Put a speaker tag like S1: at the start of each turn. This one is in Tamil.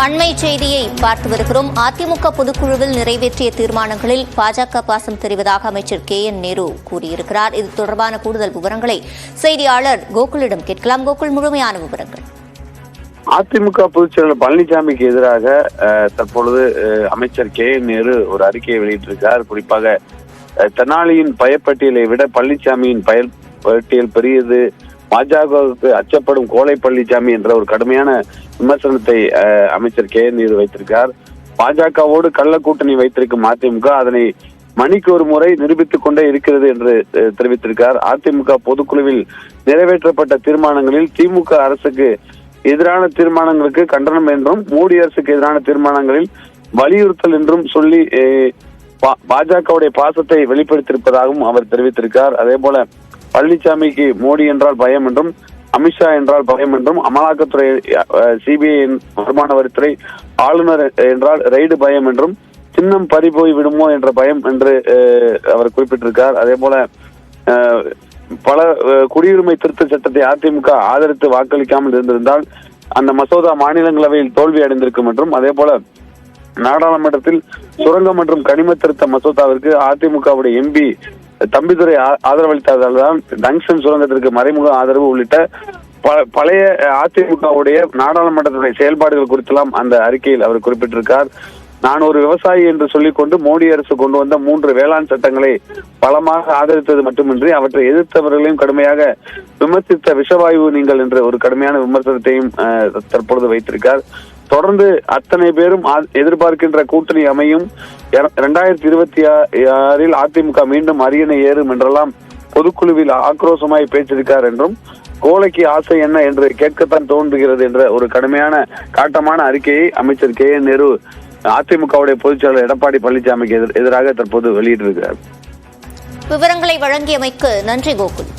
S1: அண்மை செய்தியை பார்த்து வருகிறோம். அதிமுக பொதுக்குழுவில் நிறைவேற்றிய தீர்மானங்களில் பாஜக பாசம் தெரிவதாக அமைச்சர் KN நேரு கூறியிருக்கிறார். இது தொடர்பான கூடுதல் விவரங்களை செய்தியாளர் கோகுலிடம் கேட்கலாம். கோகுல், முழுமையான விவரங்கள்.
S2: அதிமுக பொதுச் செயலாளர் பழனிசாமிக்கு எதிராக தற்பொழுது அமைச்சர் KN நேரு ஒரு அறிக்கையை வெளியிட்டிருக்கிறார். குறிப்பாக தெனாலியின் பயப்பட்டியலை விட பழனிசாமியின் பட்டியல் பெரியது, பாஜகவுக்கு அச்சப்படும் கோலை பழனிசாமி என்ற ஒரு கடுமையான விமர்சனத்தை அமைச்சர் KN நேரு வைத்திருக்கார். பாஜகவோடு கள்ள கூட்டணி வைத்திருக்கும் அதிமுக அதனை மணிக்கு ஒரு முறை நிரூபித்துக் கொண்டே இருக்கிறது என்று தெரிவித்திருக்கார். அதிமுக பொதுக்குழுவில் நிறைவேற்றப்பட்ட தீர்மானங்களில் திமுக அரசுக்கு எதிரான தீர்மானங்களுக்கு கண்டனம் என்றும், மோடி அரசுக்கு எதிரான தீர்மானங்களில் வலியுறுத்தல் என்றும் சொல்லி பாஜகவுடைய பாசத்தை வெளிப்படுத்தியிருப்பதாகவும் அவர் தெரிவித்திருக்கார். அதே போல பழனிசாமிக்கு மோடி என்றால் பயம் என்றும், அமித்ஷா என்றால் பயம் என்றும், அமலாக்கத்துறை, CBI, வருமான வரித்துறை, ஆளுநர் என்றால் ரெய்டு பயம் என்றும், சின்னம் பறிபோய் விடுமோ என்ற பயம் என்று அவர் குறிப்பிட்டிருக்கார். அதே போல பல குடியுரிமை திருத்த சட்டத்தை அதிமுக ஆதரித்து வாக்களிக்காமல் இருந்திருந்தால் அந்த மசோதா மாநிலங்களவையில் தோல்வி அடைந்திருக்கும் என்றும், அதே போல நாடாளுமன்றத்தில் சுரங்கம் மற்றும் கனிம திருத்த மசோதாவிற்கு அதிமுகவுடைய MP தம்பிதுரை ஆதரவளித்ததால் தான் டங்ஸ்டன் சுரங்கத்திற்கு மறைமுக ஆதரவு உள்ளிட்ட பழைய அதிமுகவுடைய நாடாளுமன்றத்துடைய செயல்பாடுகள் குறித்தெல்லாம் அந்த அறிக்கையில் அவர் குறிப்பிட்டிருக்கார். நான் ஒரு விவசாயி என்று சொல்லிக்கொண்டு மோடி அரசு கொண்டு வந்த 3 வேளாண் சட்டங்களை பலமாக ஆதரித்தது மட்டுமின்றி அவற்றை எதிர்த்தவர்களையும் கடுமையாக விமர்சித்த விஷவாயு நீங்கள் என்ற ஒரு கடுமையான விமர்சனத்தையும் தற்பொழுது வைத்திருக்கார். தொடர்ந்து அத்தனை பேரும் எதிர்பார்க்கின்ற கூட்டணி அமையும், 2026 அதிமுக மீண்டும் அரியணை ஏறும் என்றெல்லாம் பொதுக்குழுவில் ஆக்ரோஷமாய் பேசியிருக்கார் என்றும், கோலைக்கு ஆசை என்ன என்று கேட்கத்தான் தோன்றுகிறது என்ற ஒரு கடுமையான காட்டமான அறிக்கையை அமைச்சர் KN நேரு அதிமுகவுடைய பொதுச் செயலாளர் எடப்பாடி பழனிசாமிக்கு எதிராக தற்போது வெளியிட்டிருக்கிறார்.
S1: விவரங்களை வழங்கியமைக்கு நன்றி கோகுல்.